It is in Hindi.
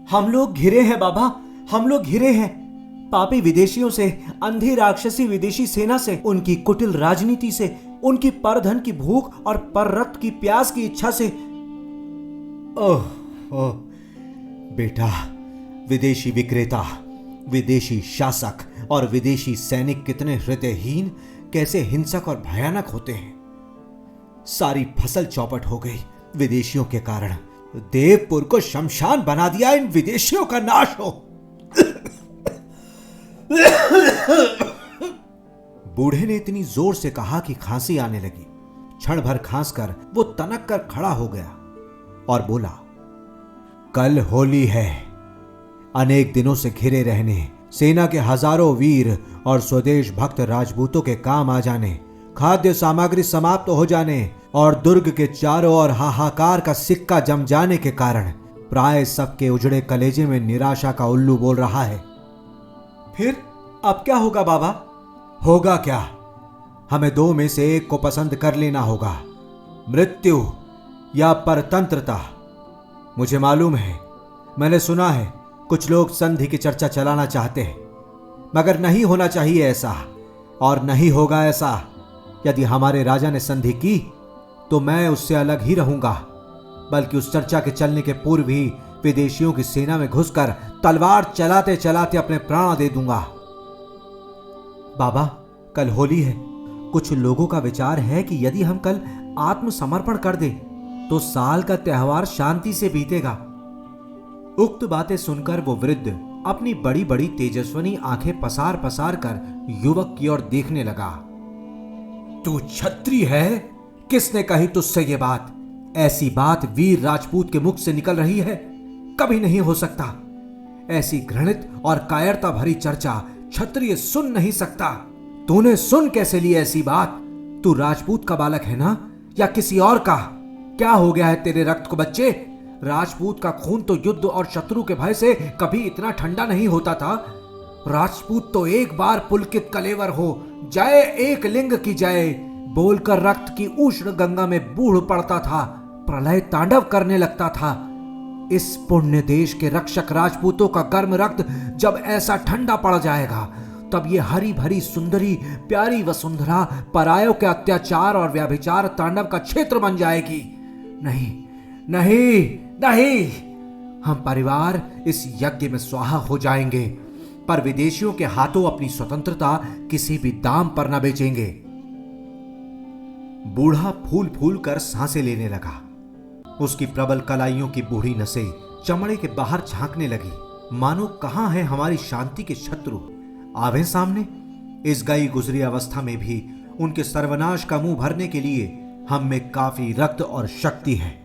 हम लोग घिरे हैं बाबा, हम लोग घिरे हैं। पापी विदेशियों से, अंधी राक्षसी विदेशी सेना से, उनकी कुटिल राजनीति से, उनकी परधन की भूख और पर रक्त की प्यास की इच्छा से। ओह ओह बेटा, विदेशी विक्रेता, विदेशी शासक और विदेशी सैनिक कितने हृदयहीन, कैसे हिंसक और भयानक होते हैं। सारी फसल चौपट हो गई विदेशियों के कारण। देवपुर को शमशान बना दिया। इन विदेशियों का नाश हो। बूढ़े ने इतनी जोर से कहा कि खांसी आने लगी। क्षण भर खांस कर वो तनक कर खड़ा हो गया और बोला, कल होली है। अनेक दिनों से घिरे रहने, सेना के हजारों वीर और स्वदेश भक्त राजपूतों के काम आ जाने, खाद्य सामग्री समाप्त हो जाने और दुर्ग के चारों ओर हाहाकार का सिक्का जम जाने के कारण प्राय सबके उजड़े कलेजे में निराशा का उल्लू बोल रहा है। फिर अब क्या होगा बाबा? होगा क्या? हमें दो में से एक को पसंद कर लेना होगा, मृत्यु या परतंत्रता। मुझे मालूम है, मैंने सुना है कुछ लोग संधि की चर्चा चलाना चाहते हैं, मगर नहीं होना चाहिए ऐसा, और नहीं होगा ऐसा। यदि हमारे राजा ने संधि की तो मैं उससे अलग ही रहूंगा, बल्कि उस चर्चा के चलने के पूर्व ही विदेशियों की सेना में घुसकर तलवार चलाते चलाते अपने प्राण दे दूंगा। बाबा, कल होली है। कुछ लोगों का विचार है कि यदि हम कल आत्मसमर्पण कर दें तो साल का त्योहार शांति से बीतेगा। उक्त बातें सुनकर वो वृद्ध अपनी बड़ी बड़ी तेजस्विनी आंखें पसार पसार कर युवक की ओर देखने लगा। तू क्षत्रिय है? किसने कही तुझसे ये बात? ऐसी बात वीर राजपूत के मुख से निकल रही है? कभी नहीं हो सकता। ऐसी घृणित और कायरता भरी चर्चा क्षत्रिय सुन नहीं सकता। तूने सुन कैसे ली ऐसी बात? तू राजपूत का बालक है ना, या किसी और का? क्या हो गया है तेरे रक्त को बच्चे? राजपूत का खून तो युद्ध और शत्रु के भय से कभी इतना ठंडा नहीं होता था। राजपूत तो एक बार पुलकित कलेवर हो, जय एक लिंग की जय बोलकर रक्त की उष्ण गंगा में बूढ़ पड़ता था, प्रलय तांडव करने लगता था। इस पुण्य देश के रक्षक राजपूतों का गर्म रक्त जब ऐसा ठंडा पड़ जाएगा, तब ये हरी भरी सुंदरी प्यारी वसुंधरा परायों के अत्याचार और व्याभिचार तांडव का क्षेत्र बन जाएगी। नहीं नहीं नहीं, हम परिवार इस यज्ञ में स्वाहा हो जाएंगे, पर विदेशियों के हाथों अपनी स्वतंत्रता किसी भी दाम पर न बेचेंगे। बूढ़ा फूल फूल कर सांसें लेने लगा। उसकी प्रबल कलाइयों की बूढ़ी नसें चमड़े के बाहर झांकने लगी, मानो कहां है हमारी शांति के शत्रु, आवे सामने। इस गई गुजरी अवस्था में भी उनके सर्वनाश का मुंह भरने के लिए हम में काफी रक्त और शक्ति है।